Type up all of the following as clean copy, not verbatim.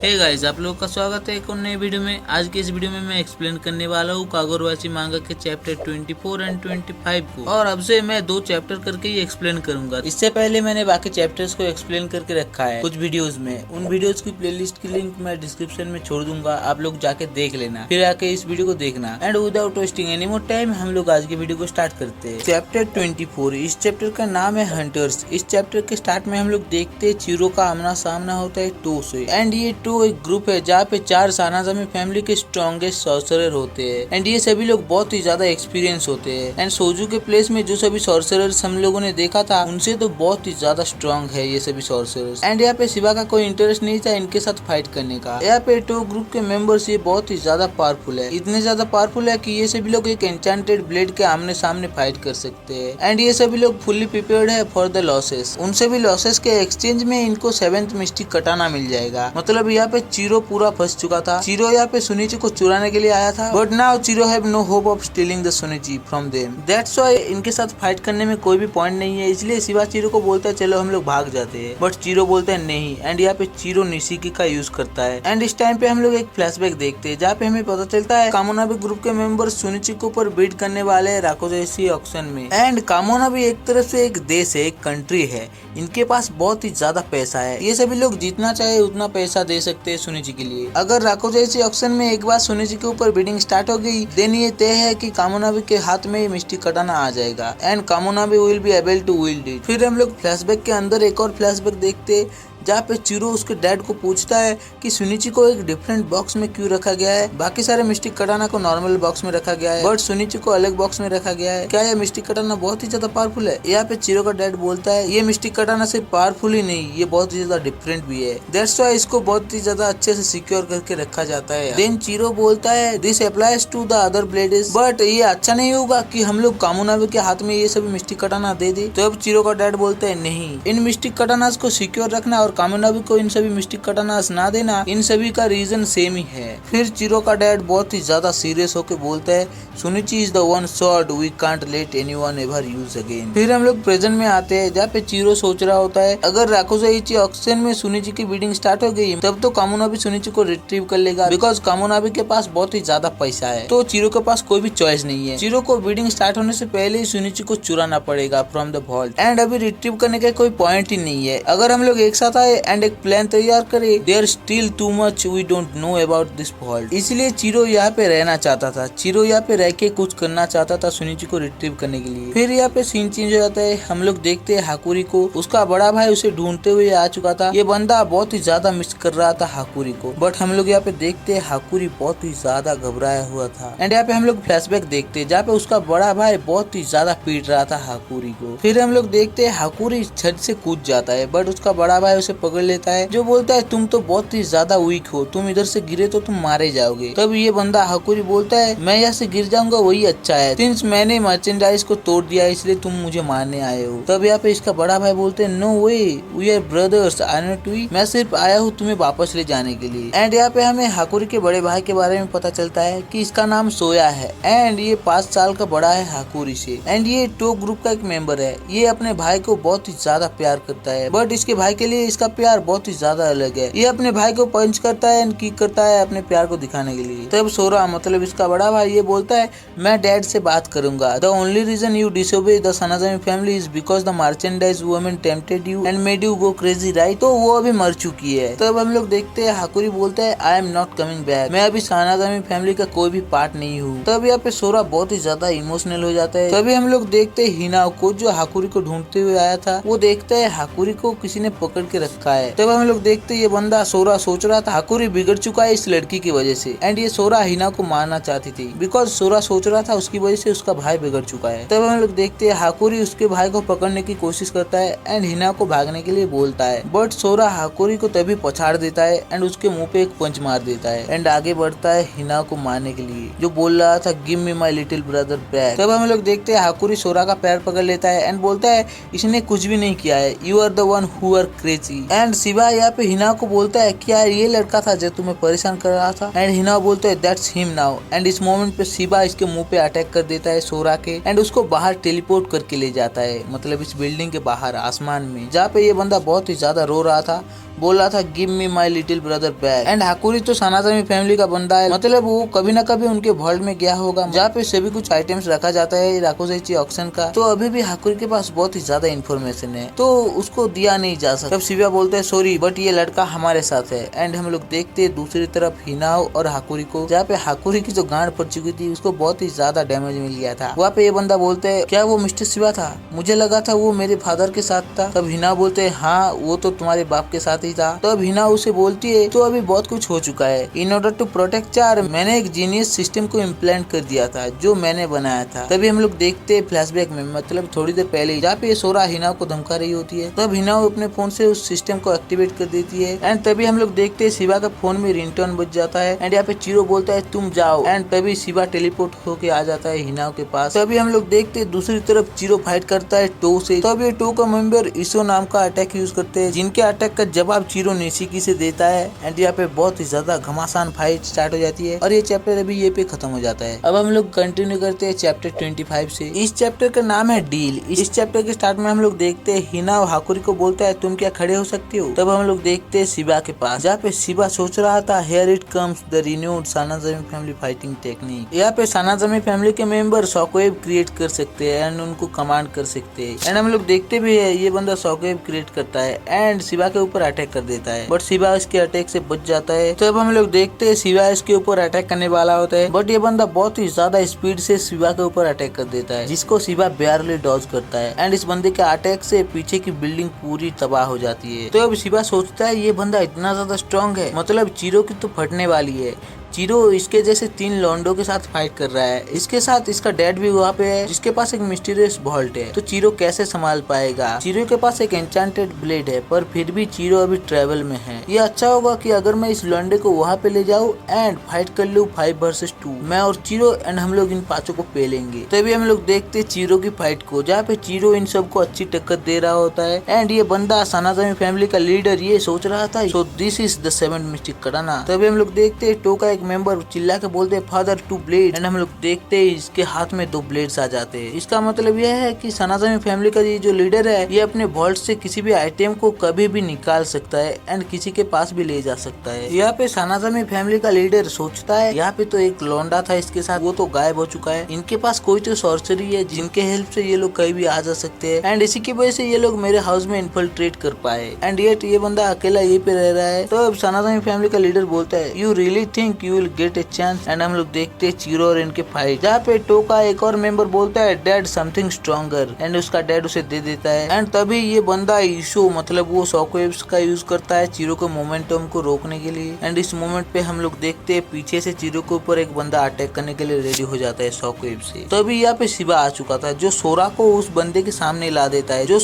Hey guys, आप लोगों का स्वागत है एक और नए वीडियो में। आज के इस वीडियो में मैं एक्सप्लेन करने वाला हूँ कागोरवाची मांगा के चैप्टर 24 एंड 25 को, और अब से मैं 2 चैप्टर करके ही एक्सप्लेन करूंगा। इससे पहले मैंने बाकी चैप्टर्स को एक्सप्लेन करके रखा है कुछ वीडियोस में। उन वीडियोस की प्लेलिस्ट की लिंक मैं डिस्क्रिप्शन में छोड़ दूंगा, आप लोग जाके देख लेना, फिर आके इस वीडियो को देखना। And without wasting any more time हम लोग आज की वीडियो को स्टार्ट करते हैं। चैप्टर 24, इस चैप्टर का नाम है हंटर्स। इस चैप्टर के स्टार्ट में हम लोग देखते हैं चिरो का आमना सामना होता है टो से। एंड ये टो एक ग्रुप है जहाँ पे 4 सानाजामी फैमिली के स्ट्रॉन्गेस्ट सॉर्सरर होते हैं। एंड ये सभी लोग बहुत ही ज्यादा एक्सपीरियंस होते हैं। एंड सोजू के प्लेस में जो सभी सॉर्सरर्स हम लोगों ने देखा था उनसे तो बहुत ही ज्यादा स्ट्रॉन्ग है ये सभी सॉर्सरर्स। एंड यहाँ पे शिवा का कोई इंटरेस्ट नहीं था इनके साथ फाइट करने का। यहाँ पे टो ग्रुप के मेंबर्स ये बहुत ही ज्यादा पावरफुल है, इतने ज्यादा पावरफुल है कि ये सभी लोग एक एन्चेंटेड ब्लेड के आमने सामने फाइट कर सकते हैं। एंड ये सभी लोग फुल्ली प्रिपेयर्ड है फॉर द लॉसेस। उन सभी लॉसेस के एक्सचेंज में इनको 7th मिस्टिक कटाना मिल जाएगा। मतलब यहाँ पे चिरो पूरा फंस चुका था। चिरो यहाँ पे सुनिची को चुराने के लिए आया था, but now Chiro have no hope of stealing the Sunichi from them. That's why इनके साथ फाइट करने में कोई भी पॉइंट नहीं है। इसलिए शिवा चिरो को बोलता है चलो हम लोग भाग जाते हैं, बट चिरो बोलता है नहीं। एंड यहाँ पे चिरो निशिकी का यूज करता है। एंड इस टाइम पे हम लोग एक फ्लैशबैक देखते हैं जहाँ पे हमें पता चलता है कामोनाबी ग्रुप के मेंबर्स सुनिची के ऊपर बीट करने वाले हैं राकोजैसी ऑक्शन में। एंड कामोनाबी एक तरफ से एक देश है, एक कंट्री है, इनके पास बहुत ही ज्यादा पैसा है। ये सभी लोग जितना चाहे उतना पैसा दे सकते हैं सुनिची के लिए। अगर राकोजैसी ऑक्शन में एक बार सुनिची के ऊपर बिडिंग स्टार्ट हो गई देन ये तय है कि कामोनाबी के हाथ में मिस्टिक कटाना आ जाएगा and Kamonabi will be able to wield it. फिर हम लोग फ्लैशबैक के अंदर एक और फ्लैशबैक देखते जहाँ पे चिरो उसके डैड को पूछता है कि सुनिची को एक डिफरेंट बॉक्स में क्यों रखा गया है। बाकी सारे मिस्टिक कटाना को नॉर्मल बॉक्स में रखा गया है, बट सुनिची को अलग बॉक्स में रखा गया है। क्या ये मिस्टिक कटाना बहुत ही ज्यादा पावरफुल है? यहाँ पे चिरो का डैड बोलता है ये मिस्टिक कटाना सिर्फ पावरफुल ही नहीं, ये बहुत ही ज्यादा डिफरेंट भी है। दैट्स व्हाई इसको बहुत ही ज्यादा अच्छे से सिक्योर करके रखा जाता है। देन चिरो बोलता है this applies to the other blades, but ये अच्छा नहीं होगा कि हम लोग कामोनाबी के हाथ में ये सभी मिस्टिक कटाना दे दे। तो अब चिरो का डैड बोलता है नहीं, इन मिस्टिक कटाना को सिक्योर रखना और कामोनाबी को सभी मिस्टिक कटानास ना देना, इन सभी का रीजन सेम ही है। फिर चिरो का डैड बहुत ही ज्यादा सीरियस होकर बोलता है Sunichi is the one sword we can't let anyone ever use again. फिर हम लोग प्रेजेंट में आते हैं जहाँ पे चिरो सोच रहा होता है अगर राकोजैची ऑक्शन में सुनिची की बीडिंग स्टार्ट हो गई तब तो कामोनाबी सुनिची को रिट्रीव कर लेगा, बिकॉज कामोनाबी के पास बहुत ही ज्यादा पैसा है। तो चिरो के पास कोई भी चॉइस नहीं है। चिरो को बीडिंग स्टार्ट होने से पहले ही सुनिची को चुराना पड़ेगा फ्रॉम द वॉल्ट। एंड अभी रिट्रीव करने का कोई पॉइंट ही नहीं है। अगर हम लोग एक साथ आए एंड एक प्लान तैयार करे there still too much we don't know about this vault. इसलिए चिरो यहाँ पे रहना चाहता था। चिरो यहाँ पे रह के कुछ करना चाहता था सुनिची को रिट्रीव करने के लिए। फिर यहाँ पे सीन चेंज हो जाता है। हम लोग देखते हैं हाकुरी को, उसका बड़ा भाई उसे ढूंढते हुए आ चुका था। ये बंदा बहुत ही ज्यादा मिस कर रहा था हाकुरी को, बट हम लोग यहाँ पे देखते हैं हाकुरी बहुत ही ज्यादा घबराया हुआ था। एंड यहाँ पे हम लोग फ्लैशबैक देखते हैं जहाँ पे उसका बड़ा भाई बहुत ही ज्यादा पीट रहा था हाकुरी को। फिर हम लोग देखते हैं हाकुरी छत से कूद जाता है, बट उसका बड़ा भाई उसे पकड़ लेता है जो बोलता है तुम तो बहुत ही ज्यादा वीक हो, तुम इधर से गिरे तो तुम मारे जाओगे। तब ये बंदा हाकुरी बोलता है मैं यहाँ से गिर जाऊंगा वही अच्छा है, सिंस मैंने मर्चेंडाइज को तोड़ दिया इसलिए तुम मुझे मारने आए हो। तब यहाँ पे इसका बड़ा भाई बोलते हैं no way we are brothers I not we, मैं सिर्फ आया हूँ तुम्हें वापस ले जाने के लिए। एंड यहाँ पे हमें हाकुरी के बड़े भाई के बारे में पता चलता है कि इसका नाम सोया है एंड ये 5 साल का बड़ा है हाकुरी से। एंड ये टो ग्रुप का एक मेंबर है। ये अपने भाई को बहुत ही ज्यादा प्यार करता है, बट इसके भाई के लिए इसका प्यार बहुत ही ज्यादा अलग है। ये अपने भाई को पंच करता है एंड किक करता है अपने प्यार को दिखाने के लिए। तब सोरा मतलब इसका बड़ा भाई ये बोलता है मैं डैड से बात करूंगा। The only reason you disobey the Sanajami family is because the merchandise women tempted you and made you go crazy right. तो वो अभी मर चुकी है। तब हम लोग देखते हैं हाकुरी बोलता है I am not coming back, मैं अभी सानाजामी फैमिली का कोई भी पार्ट नहीं हूँ। तब यहाँ पे सोरा बहुत ही ज्यादा इमोशनल हो जाता है। तभी हम लोग देखते हैं हिनाओ को जो हाकुरी को ढूंढते हुए आया था। वो देखता है हाकुरी को किसी ने पकड़ के रखा है। तब हम लोग देखते हैं ये बंदा सोरा सोच रहा था हाकुरी बिगड़ चुका है इस लड़की की वजह से एंड ये सोरा हिना को मारना चाहती थी, बिकॉज सोरा सोच रहा था उसकी वजह से उसका भाई बिगड़ चुका है। तब हम लोग देखते हैं हाकुरी उसके भाई को पकड़ने की कोशिश करता है एंड हिना को भागने के लिए बोलता है, बट सोरा हाकुरी को तभी पछाड़ देता है एंड उसके मुंह पे एक पंच मार देता है एंड आगे बढ़ता है हिना को मारने के लिए जो बोल रहा था give me my little brother back. तब हम लोग देखते हैं हाकुरी सोरा का पैर पकड़ लेता है एंड बोलता है इसने कुछ भी नहीं किया है, you are the one who are crazy. And Shiva यहाँ पे हिना को बोलता है क्या ये लड़का था जो तुम्हें परेशान कर रहा था? एंड हिना बोलता है दैट्स हिम नाउ। एंड इस मोमेंट पे शिवा इसके मुंह पे अटैक कर देता है सोरा के एंड उसको बाहर टेलीपोर्ट करके ले जाता है, मतलब इस बिल्डिंग के बाहर आसमान में, जहाँ पे ये बंदा बहुत ही ज्यादा रो रहा था। बोला था give me my little brother back. And Hakuri तो सनाजामी फैमिली का बंदा है, मतलब वो कभी ना कभी उनके वॉल्ट में गया होगा जहाँ पे सभी कुछ आइटम्स रखा जाता है राकुजोइची ऑक्शन का। तो अभी भी हाकुरी के पास बहुत ही ज्यादा इन्फॉर्मेशन है तो उसको दिया नहीं जा सकता। तब शिवा बोलते है सॉरी बट ये लड़का हमारे साथ है। एंड हम लोग देखते हैं दूसरी तरफ हिनाओ और हाकुरी को, जहाँ पे हाकुरी की जो गांड पड़ चुकी थी उसको बहुत ही ज्यादा डैमेज मिल गया था। वहाँ पे ये बंदा बोलते है क्या वो मिस्टर शिवा था, मुझे लगा था वो मेरे फादर के साथ था। तब हिनाओ बोलते है हाँ वो तो तुम्हारे बाप के साथ ही था। तब हिनाओ उसे बोलती है तो अभी बहुत कुछ हो चुका है, इन ऑर्डर टू प्रोटेक्ट चार मैंने एक जीनियस सिस्टम को इम्प्लांट कर दिया था जो मैंने बनाया था। तभी हम लोग देखते हैं फ्लैशबैक में, मतलब थोड़ी देर पहले, जहाँ पे सोरा हिनाओ को धमका रही होती है। तब हिनाओ अपने फोन से उस सिस्टम को एक्टिवेट कर देती है। एंड तभी हम लोग देखते हैं शिवा का फोन में रिंगटोन बज जाता है। एंड यहाँ पे चिरो बोलता है तुम जाओ। एंड तभी शिवा टेलीपोर्ट होके आ जाता है हिनाओ के पास। तभी हम लोग देखते हैं दूसरी तरफ चिरो फाइट करता है टो से। तब ये टो का मेंबर इसो नाम का अटैक यूज करते हैं, जिनके अटैक का जवाब चिरो निशिकी से देता है। एंड यहाँ पे बहुत ही ज्यादा घमासान फाइट स्टार्ट हो जाती है और ये चैप्टर अभी ये पे खत्म हो जाता है। अब हम लोग कंटिन्यू करते हैं चैप्टर 25 से। इस चैप्टर का नाम है डील। इस चैप्टर के स्टार्ट में हम लोग देखते हैं हिनाओ हाकुरी को बोलता है तुम क्या खड़े हो सकते हो। तब हम लोग देखते हैं शिवा के पास, जहाँ पे शिवा सोच रहा था here it comes the renewed Sanajami family fighting technique. यहाँ पे सनाजामी फैमिली के मेंबर शॉकवेव क्रिएट कर सकते हैं एंड उनको कमांड कर सकते हैं। एंड हम लोग देखते भी है ये बंदा शॉकवेव क्रिएट करता है एंड शिवा के ऊपर अटैक कर देता है, बट शिवा इसके अटैक से बच जाता है। तो अब हम लोग देखते हैं शिवा इसके ऊपर अटैक करने वाला होता है, बट ये बंदा बहुत ही ज्यादा स्पीड से शिवा के ऊपर अटैक कर देता है, जिसको शिवा बेयरली डॉज करता है। एंड इस बंदे के अटैक से पीछे की बिल्डिंग पूरी तबाह हो जाती है। तो अब शिवा सोचता है ये बंदा इतना ज्यादा स्ट्रॉन्ग है, मतलब चिरो की तो फटने वाली है। चिरो इसके जैसे 3 लॉन्डो के साथ फाइट कर रहा है, इसके साथ इसका डैड भी वहाँ पे है जिसके पास एक मिस्टीरियस वॉल्ट है। तो चिरो कैसे संभाल पाएगा। चिरो के पास एक एन्चेंटेड ब्लेड है, पर फिर भी चिरो अभी ट्रेवल में है। ये अच्छा होगा कि अगर मैं इस लॉन्डे को वहाँ पे ले जाऊँ एंड फाइट कर लूँ 5 वर्सेस 2, मैं और चिरो एंड हम लोग इन 5 को पेलेंगे। तभी हम लोग देखते चिरो की फाइट को, जहाँ पे चिरो इन सबको अच्छी टक्कर दे रहा होता है। एंड ये बंदा सनाजामी फैमिली का लीडर ये सोच रहा था so this is the 7th mistake कटाना। तभी हम लोग देखते टो का एक मेंबर चिल्ला के बोलते हैं फादर 2 ब्लेड। एंड हम लोग देखते हैं इसके हाथ में 2 ब्लेड्स आ जाते हैं। इसका मतलब यह है कि सनाजामी फैमिली का ये जो लीडर है ये अपने वॉल्ट से किसी भी आइटम को कभी भी निकाल सकता है एंड किसी के पास भी ले जा सकता है। यहाँ पे सनाजामी फैमिली का लीडर सोचता है यहाँ पे तो एक लौंडा था इसके साथ, वो तो गायब हो चुका है, इनके पास कोई तो सॉर्चरी है जिनके हेल्प से ये लोग कहीं भी आ जा सकते हैं एंड इसी की वजह से ये लोग मेरे हाउस में इन्फिल्ट्रेट कर पाए। एंड ये बंदा अकेला यहीं पे रह रहा है। तो अब सनाजामी फैमिली का लीडर बोलता है you really think you will get a chance. And हम लोग देखते हैं चिरो और इनके फाइट, जहाँ पे टो का एक और मेंबर बोलता है डैड समथिंग स्ट्रॉन्गर एंड उसका डैड उसे दे देता है। एंड तभी ये बंदा इशू मतलब वो शॉकवेव्स का यूज करता है चिरो के मोमेंटम को रोकने के लिए। एंड इस मोमेंट पे हम लोग देखते हैं पीछे से चिरो के ऊपर एक बंदा अटैक करने के लिए रेडी हो जाता है शॉकवेव से। तभी यहाँ पे शिवा आ चुका था जो सोरा को उस बंदे के सामने ला देता है, जो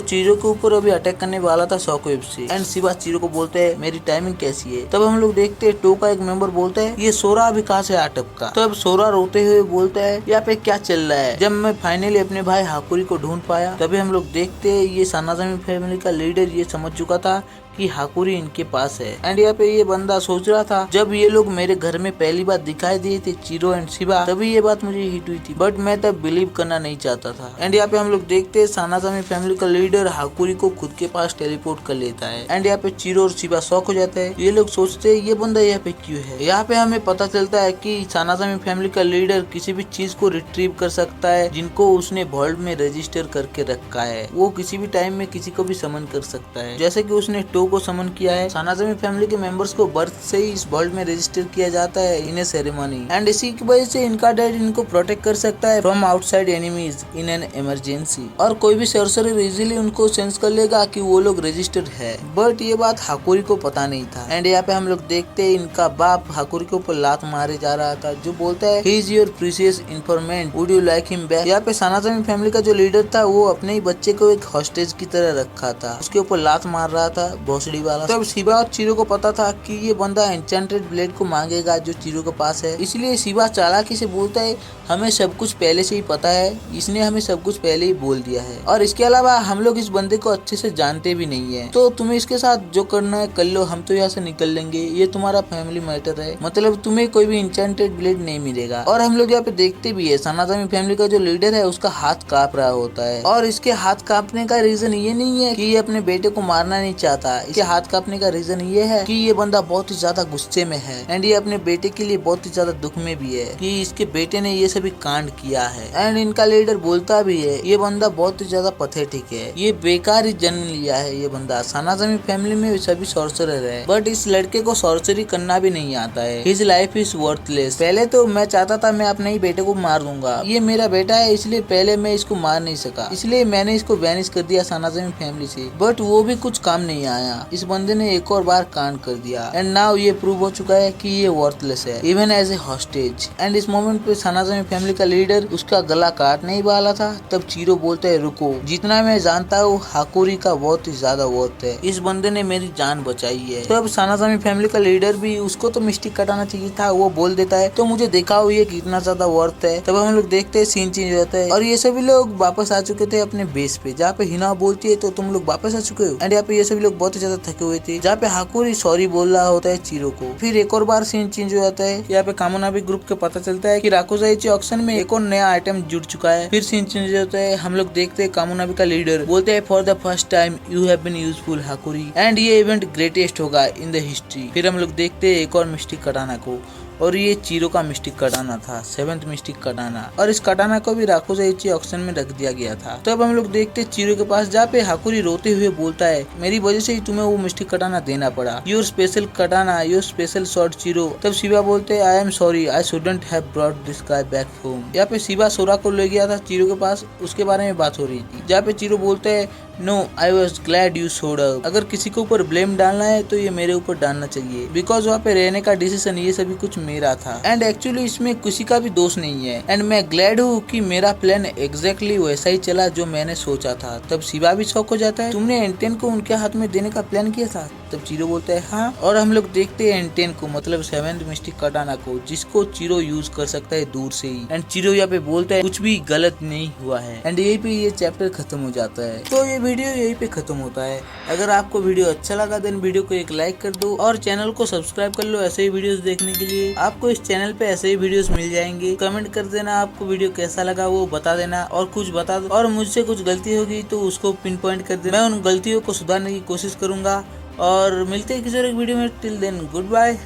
चिरो के ऊपर अभी अटैक करने वाला था शॉकवेव से। एंड शिवा चिरो को बोलते है मेरी टाइमिंग कैसी है। तब हम लोग देखते हैं टो का एक मेंबर बोलता है ये सोरा अभी कहाँ से आ टपका। तो अब सोरा रोते हुए बोलता है यहाँ पे क्या चल रहा है, जब मैं फाइनली अपने भाई हाकुरी को ढूंढ पाया। तभी हम लोग देखते हैं ये सनाजामी फैमिली का लीडर ये समझ चुका था कि हाकुरी इनके पास है। एंड यहाँ पे ये बंदा सोच रहा था जब ये लोग मेरे घर में पहली बार दिखाई दिए थे चिरो एंड शिवा, तभी ये बात मुझे हिट हुई थी, बट मैं तब बिलीव करना नहीं चाहता था। एंड यहाँ पे हम लोग देखते हैं सनाजामी फैमिली का लीडर हाकुरी को खुद के पास टेलीपोर्ट कर लेता है। एंड यहाँ पे चिरो और शिवा शॉक हो जाता है, ये लोग सोचते हैं ये बंदा यहाँ पे क्यों है। यहाँ पे हमें पता चलता है कि सनाजामी फैमिली का लीडर किसी भी चीज को रिट्रीव कर सकता है जिनको उसने वॉल्ट में रजिस्टर करके रखा है। वो किसी भी टाइम में किसी को भी समन कर सकता है, जैसे कि उसने टो को समन किया है। सनाजामी फैमिली के मेंबर्स को बर्थ से ही इस वर्ल्ड में रजिस्टर किया जाता है इन ए सेरेमनी। एंड इसी की वजह से इनका डैड इनको प्रोटेक्ट कर सकता है from outside enemies in an emergency. और कोई भी सॉर्सरर इजीली उनको सेंस कर लेगा कि वो लोग रजिस्टर्ड है, बट ये बात हाकुरी को पता नहीं था। एंड यहाँ पे हम लोग देखते हैं इनका बाप हाकुरी के ऊपर लात मारे जा रहा था, जो बोलता है he is your precious informant, would you like him back. यहाँ पे सनाजामी फैमिली का जो लीडर था वो अपने ही बच्चे को एक हॉस्टेज की तरह रखा था, उसके ऊपर लात मार रहा था, भोसड़ी वाला। तब शिवा और चीरो को पता था कि ये बंदा एन्चेंटेड ब्लेड को मांगेगा जो चीरो के पास है, इसलिए शिवा चालाकी से बोलता है हमें सब कुछ पहले से ही पता है, इसने हमें सब कुछ पहले ही बोल दिया है और इसके अलावा हम लोग इस बंदे को अच्छे से जानते भी नहीं है, तो तुम्हें इसके साथ जो करना है कर लो, हम तो यहाँ से निकल लेंगे, ये तुम्हारा फैमिली मैटर है, मतलब तुम्हें कोई भी एन्चेंटेड ब्लेड नहीं मिलेगा। और हम लोग यहाँ पे देखते भी है सनातनी फैमिली का जो लीडर है उसका हाथ कांप रहा होता है और इसके हाथ कांपने का रीजन ये नहीं है कि ये अपने बेटे को मारना नहीं चाहता, इसके हाथ कांपने का रीजन ये है कि ये बंदा बहुत ही ज्यादा गुस्से में है एंड ये अपने बेटे के लिए बहुत ही ज्यादा दुख में भी है कि इसके बेटे ने ये सभी कांड किया है। एंड इनका लीडर बोलता भी है ये बंदा बहुत ही ज्यादा पैथेटिक है, ये बेकार ही जन्म लिया है, ये बंदा सनातनी फैमिली में सभी सॉर्सरर है बट इस लड़के को सॉर्सरी करना भी नहीं आता है, हिज लाइफ इज वर्थलेस। पहले तो मैं चाहता था मैं अपने ही बेटे को मार दूंगा, ये मेरा बेटा है इसलिए पहले मैं इसको मार नहीं सका, इसलिए मैंने इसको वैनिश कर दिया सनातनी फैमिली से, बट वो भी कुछ काम नहीं आया, इस बंदे ने एक और बार कांड कर दिया एंड नाउ ये प्रूव हो चुका है कि ये वर्थलेस है even as a hostage. And इस मोमेंट पे सनातनी फैमिली का लीडर उसका गला काट नहीं वाला था, तब चीरो बोलता है रुको, जितना मैं जानता हूँ हाकुरी का बहुत ही ज्यादा वर्थ है, इस बंदे ने मेरी जान बचाई है। तो अब सनातनी फैमिली का लीडर भी उसको तो मिस्टेक कटाना चाहिए था, वो बोल देता है तो मुझे दिखाओ ये कितना ज्यादा वर्थ है। तब हम लोग देखते हैं सीन चेंज हो जाता है और ये सभी लोग वापस आ चुके थे अपने बेस पे, जहाँ पे हिना बोलती है तो तुम लोग वापस आ चुके हो एंड यहाँ पे ये सभी लोग बहुत ही ज्यादा थके हुए थे, जहाँ पे हाकुरी सॉरी बोल रहा होता है चीरो को। फिर एक और बार सीन चेंज हो जाता है, यहाँ पे कामोनाबी ग्रुप के पता चलता है कि राकुजाइची ऑक्शन में एक और नया आइटम जुड़ चुका है। फिर सीन चेंज हो जाता है, हम लोग देखते हैं कामोनाबी का लीडर बोलते हैं for the first time you have been useful Hakuri and ये इवेंट ग्रेटेस्ट होगा इन द हिस्ट्री। फिर हम लोग देखते हैं एक और मिस्टेक कटाना को और ये चीरो का मिस्टेक कटाना था, 7th मिस्टेक कटाना, और इस कटाना को भी राकुजाइची ऑक्शन में रख दिया गया था। तो अब हम लोग देखते चीरो के पास, जहाँ पे हाकुरी रोते हुए बोलता है मेरी वजह से ही तुम्हें वो मिस्टेक कटाना देना पड़ा, योर स्पेशल कटाना, योर स्पेशल शॉट चीरो। तब शिवा बोलते I am sorry I shouldn't have brought this guy back home. यहाँ पे शिवा सोरा को ले गया था चीरो के पास, उसके बारे में बात हो रही थी, जहाँ पे चीरो बोलते है no I was glad you showed up, अगर किसी के ऊपर ब्लेम डालना है तो ये मेरे ऊपर डालना चाहिए, बिकॉज वहाँ पे रहने का डिसीजन ये सभी कुछ मेरा था एंड एक्चुअली इसमें किसी का भी दोष नहीं है एंड मैं ग्लैड हूँ कि मेरा प्लान एग्जैक्टली वैसा ही चला जो मैंने सोचा था। तब शिवा भी शौक हो जाता है तुमने एंटेन को उनके हाथ में देने का प्लान किया था। तब चीरो बोलता है हाँ, और हम लोग देखते हैं एंटेन को, मतलब 7th मिस्टेक कटाना को, जिसको चीरो यूज कर सकता है दूर से ही एंड चीरो यहाँ पे बोलता है कुछ भी गलत नहीं हुआ है एंड यही पे ये चैप्टर खत्म हो जाता है। तो ये वीडियो यही पे खत्म होता है। अगर आपको वीडियो अच्छा लगा देन वीडियो को एक लाइक कर दो और चैनल को सब्सक्राइब कर लो ऐसे ही वीडियोस देखने के लिए। आपको इस चैनल पे ऐसे ही वीडियोस मिल जाएंगे। कमेंट कर देना आपको वीडियो कैसा लगा वो बता देना और कुछ बता दो, और मुझसे कुछ गलती होगी तो उसको पिन पॉइंट कर देना, मैं उन गलतियों को सुधारने की कोशिश करूंगा। और मिलते हैं किसी और एक वीडियो में, टिल देन गुड बाय।